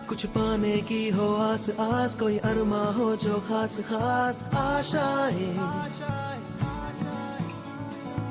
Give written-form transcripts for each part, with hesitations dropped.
कुछ पाने की हो आस आस, कोई अरमा हो जो खास खास आशाएं।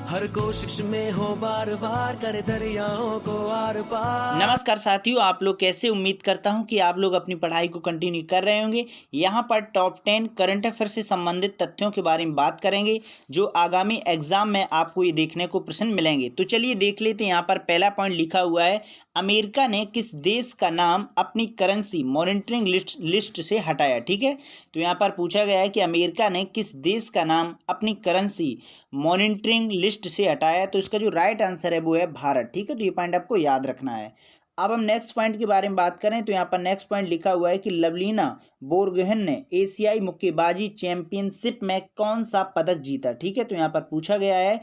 हर कोशिश में हो बार बार, करे दरियाओं को आर पार। नमस्कार साथियों, आप लोग कैसे? उम्मीद करता हूं कि आप लोग अपनी पढ़ाई को कंटिन्यू कर रहे होंगे। यहां पर टॉप 10 करंट अफेयर से संबंधित तथ्यों के बारे में बात करेंगे जो आगामी एग्जाम में आपको ये देखने को प्रश्न मिलेंगे। तो चलिए देख लेते हैं। यहाँ पर पहला पॉइंट लिखा हुआ है, अमेरिका ने किस देश का नाम अपनी करेंसी मॉनिटरिंग लिस्ट से हटाया। ठीक है, तो यहाँ पर पूछा गया है कि अमेरिका ने किस देश का नाम अपनी करेंसी मॉनिटरिंग लिस्ट से हटाया। तो इसका जो राइट आंसर है वो है भारत। ठीक है, तो ये पॉइंट आपको याद रखना है। अब हम नेक्स्ट पॉइंट के बारे में बात करें तो यहाँ पर नेक्स्ट पॉइंट लिखा हुआ है कि लवलीना बोरगोहेन ने एशियाई मुक्केबाजी चैंपियनशिप में कौन सा पदक जीता। ठीक है, तो यहाँ पर पूछा गया है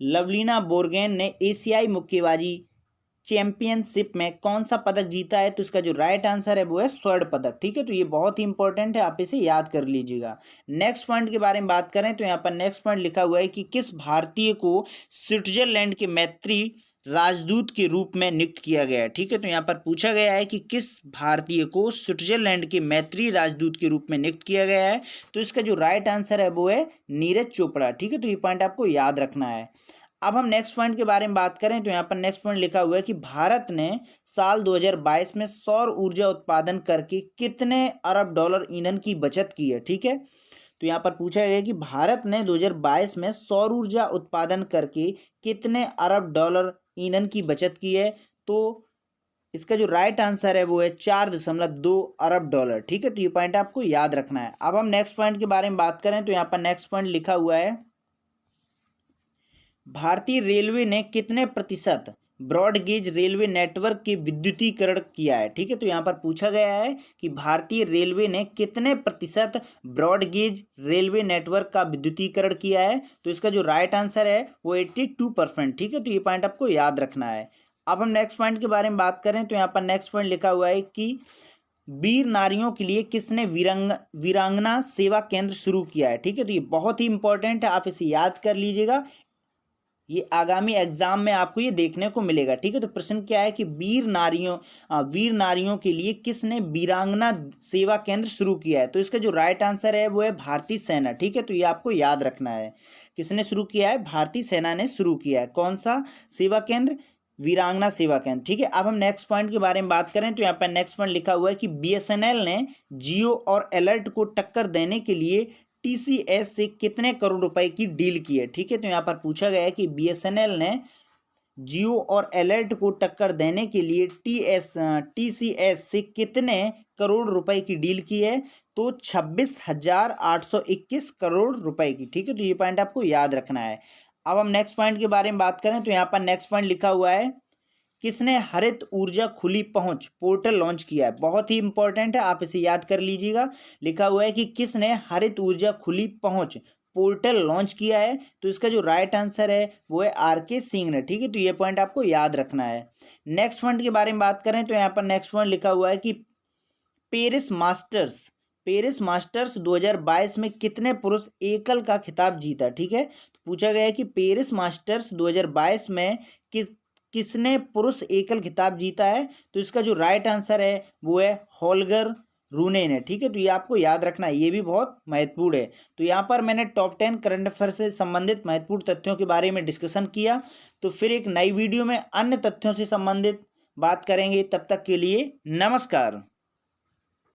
लवलीना बोरगोहेन ने एशियाई मुक्केबाजी चैंपियनशिप में कौन सा पदक जीता है। तो इसका जो राइट आंसर है वो है स्वर्ण पदक। ठीक है, तो ये बहुत ही इंपॉर्टेंट है, आप इसे याद कर लीजिएगा। नेक्स्ट पॉइंट के बारे में बात करें तो यहाँ पर नेक्स्ट पॉइंट लिखा हुआ है कि किस भारतीय को स्विट्जरलैंड के मैत्री राजदूत के रूप में नियुक्त किया गया है। ठीक है, तो यहाँ पर पूछा गया है कि किस भारतीय को स्विट्जरलैंड के मैत्री राजदूत के रूप में नियुक्त किया गया है। तो इसका जो राइट आंसर है वो है नीरज चोपड़ा। ठीक है, तो ये पॉइंट आपको याद रखना है। अब हम नेक्स्ट पॉइंट के बारे में बात करें तो यहाँ पर नेक्स्ट पॉइंट लिखा हुआ है कि भारत ने साल 2022 में सौर ऊर्जा उत्पादन करके कितने अरब डॉलर ईंधन की बचत की है। ठीक है, तो यहाँ पर पूछा गया कि भारत ने 2022 में सौर ऊर्जा उत्पादन करके कितने अरब डॉलर ईंधन की बचत की है। तो इसका जो राइट आंसर है वो है 4.2 अरब डॉलर। ठीक है, तो ये पॉइंट आपको याद रखना है। अब हम नेक्स्ट पॉइंट के बारे में बात करें तो यहाँ पर नेक्स्ट पॉइंट लिखा हुआ है, भारतीय रेलवे ने कितने प्रतिशत ब्रॉडगेज रेलवे नेटवर्क के विद्युतीकरण किया है। ठीक है, तो यहाँ पर पूछा गया है कि भारतीय रेलवे ने कितने प्रतिशत ब्रॉडगेज रेलवे नेटवर्क का विद्युतीकरण किया है। तो इसका जो राइट आंसर है वो 82%। ठीक है, तो ये पॉइंट आपको याद रखना है। अब हम नेक्स्ट पॉइंट के बारे में बात करें तो यहाँ पर नेक्स्ट पॉइंट लिखा हुआ है कि वीर नारियों के लिए किसने वीरांगना सेवा केंद्र शुरू किया है। ठीक है, तो ये बहुत ही इंपॉर्टेंट है, आप इसे याद कर लीजिएगा, ये आगामी एग्जाम में आपको ये देखने को मिलेगा। ठीक है, तो प्रश्न क्या है कि वीर नारियों के लिए किसने वीरांगना सेवा केंद्र शुरू किया है। तो इसका जो राइट आंसर है वो है भारतीय सेना। ठीक है, तो ये आपको याद रखना है, किसने शुरू किया है, भारतीय सेना ने शुरू किया है। कौन सा सेवा केंद्र, वीरांगना सेवा केंद्र। ठीक है, अब हम नेक्स्ट पॉइंट के बारे में बात करें तो यहाँ पर नेक्स्ट पॉइंट लिखा हुआ है कि बीएसएनएल ने जियो और अलर्ट को टक्कर देने के लिए टीसीएस से कितने करोड़ रुपए की डील की है। ठीक है, तो यहाँ पर पूछा गया है कि बीएसएनएल ने जियो और अलर्ट को टक्कर देने के लिए टीसीएस से कितने करोड़ रुपए की डील की है। तो 26,821 करोड़ रुपए की। ठीक है, तो ये पॉइंट आपको याद रखना है। अब हम नेक्स्ट पॉइंट के बारे में बात करें तो यहाँ पर नेक्स्ट पॉइंट लिखा हुआ है, किसने हरित ऊर्जा खुली पहुंच पोर्टल लॉन्च किया है। बहुत ही इंपॉर्टेंट है, आप इसे याद कर लीजिएगा। लिखा हुआ है कि किसने हरित ऊर्जा खुली पहुंच पोर्टल लॉन्च किया है। तो इसका जो राइट आंसर है वो है आरके सिंह ने। ठीक है, तो ये पॉइंट आपको याद रखना है। नेक्स्ट पॉइंट के बारे में बात करें तो यहाँ पर नेक्स्ट पॉइंट लिखा हुआ है कि पेरिस मास्टर्स 2022 में कितने पुरुष एकल का खिताब जीता। ठीक है, तो पूछा गया है कि पेरिस मास्टर्स 2022 में किसने पुरुष एकल खिताब जीता है। तो इसका जो राइट आंसर है वो है होल्गर रूने ने। ठीक है, तो ये आपको याद रखना है, ये भी बहुत महत्वपूर्ण है। तो यहाँ पर मैंने टॉप 10 करंट अफेयर से संबंधित महत्वपूर्ण तथ्यों के बारे में डिस्कशन किया। तो फिर एक नई वीडियो में अन्य तथ्यों से संबंधित बात करेंगे। तब तक के लिए नमस्कार।